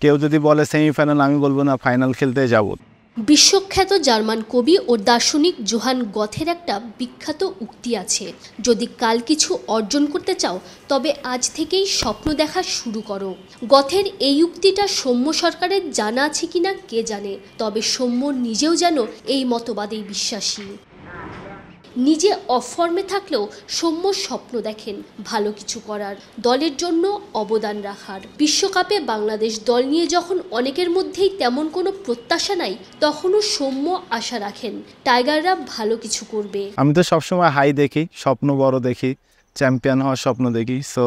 কেউ যদি বলে সেমিফাইনাল, আমি বলবো না, ফাইনাল খেলতে যাব। বিশ্বখ্যাত জার্মান কবি ও দার্শনিক জোহান গথের একটা বিখ্যাত উক্তি আছে, যদি কাল কিছু অর্জন করতে চাও তবে আজ থেকেই স্বপ্ন দেখা শুরু করো। গথের এই উক্তিটা সৌম্য সরকারের জানা আছে কিনা কে জানে, তবে সৌম্য নিজেও যেন এই মতবাদেই বিশ্বাসী। নিজে অফ ফর্মে থাকলেও সৌম্য স্বপ্ন দেখেন ভালো কিছু করার, দলের জন্য অবদান রাখার। বিশ্বকাপে বাংলাদেশ দল নিয়ে যখন অনেকের মধ্যেই তেমন কোনো প্রত্যাশা নাই, তখনও সৌম্য আশা রাখেন টাইগাররা ভালো কিছু করবে। আমি তো সবসময় হাই দেখি, স্বপ্ন বড় দেখি, চ্যাম্পিয়ন হওয়ার স্বপ্ন দেখি। সো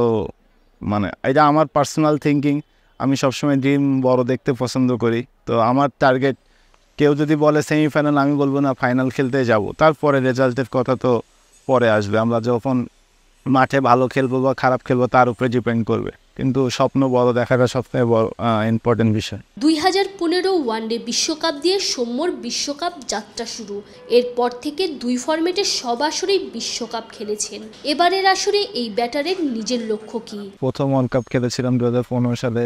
মানে এটা আমার পার্সোনাল থিঙ্কিং, আমি সবসময় ড্রিম বড় দেখতে পছন্দ করি। তো আমার টার্গেট, কেউ যদি বলে সেমিফাইনাল, আমি বলবো না, ফাইনাল খেলতে যাব। তারপরে রেজাল্টের কথা তো পরে আসবে, আমরা যখন মাঠে ভালো খেলবো বা খারাপ খেলবো তার উপরে ডিপেন্ড করবে, কিন্তু স্বপ্ন বড় দেখাটা সবথেকে বড় ইম্পর্টেন্ট বিষয়। 2015 ওয়ানডে বিশ্বকাপ দিয়ে সৌম্যর বিশ্বকাপ যাত্রা শুরু। এরপর থেকে দুই ফরম্যাটে সব আসরেই বিশ্বকাপ খেলেছেন। এবারের আসরে এই ব্যাটারের নিজের লক্ষ্য কি? প্রথম ওয়ার্ল্ড কাপ খেলেছিলাম 2015 সালে,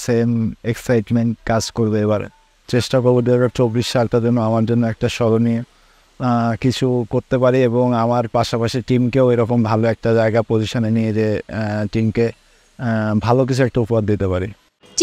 সেম এক্সাইটমেন্ট কাজ করবে এবারে। চেষ্টা করবো 2024 সালটা যেন আমার জন্য একটা স্মরণীয় কিছু করতে পারি, এবং আমার পাশাপাশি টিমকেও এরকম ভালো একটা জায়গা পজিশনে নিয়ে যে টিমকে ভালো কিছু একটা উপহার দিতে পারি।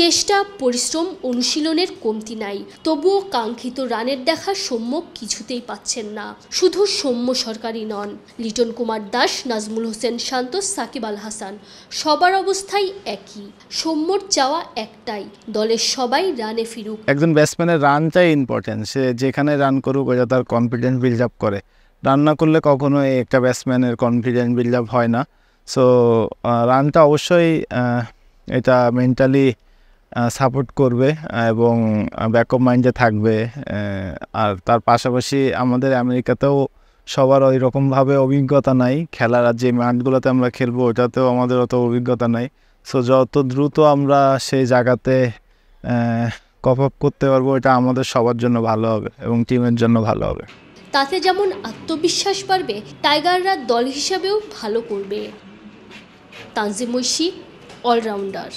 চেষ্টা, পরিশ্রম, অনুশীলনের কমতি নাই, তবুও কাঙ্ক্ষিত রানের দেখা সৌম্য কিছুতেই পাচ্ছেন না। শুধু সৌম্য সরকারই নন, লিটন কুমার দাস, নাজমুল হোসেন শান্ত, সাকিব আল হাসান, সবার অবস্থাই একই। সৌম্যর চাওয়া একটাই, দলের সবাই রানে ফিরুক। একজন ব্যাটসম্যানের রানটাই ইম্পর্টেন্ট, সে যেখানে রান করুক ওটা তার কনফিডেন্স বিল্ড আপ করে। রান না করলে কখনোই একটা ব্যাটসম্যানের কনফিডেন্স বিল্ড আপ হয় না। সো রানটা অবশ্যই এটা মেন্টালি সাপোর্ট করবে এবং ব্যাকআপ মাইন্ডে থাকবে। আর তার পাশাপাশি আমাদের আমেরিকাতেও সবার ওই রকমভাবে অভিজ্ঞতা নাই, খেলার যে মাঠগুলোতে আমরা খেলবো ওটাতেও আমাদের অত অভিজ্ঞতা নাই। সো যত দ্রুত আমরা সেই জায়গাতে কপ আপ করতে পারবো, এটা আমাদের সবার জন্য ভালো হবে এবং টিমের জন্য ভালো হবে। তাতে যেমন আত্মবিশ্বাস বাড়বে, টাইগাররা দল হিসাবেও ভালো করবে। তানজিম ঐশী, অলরাউন্ডার।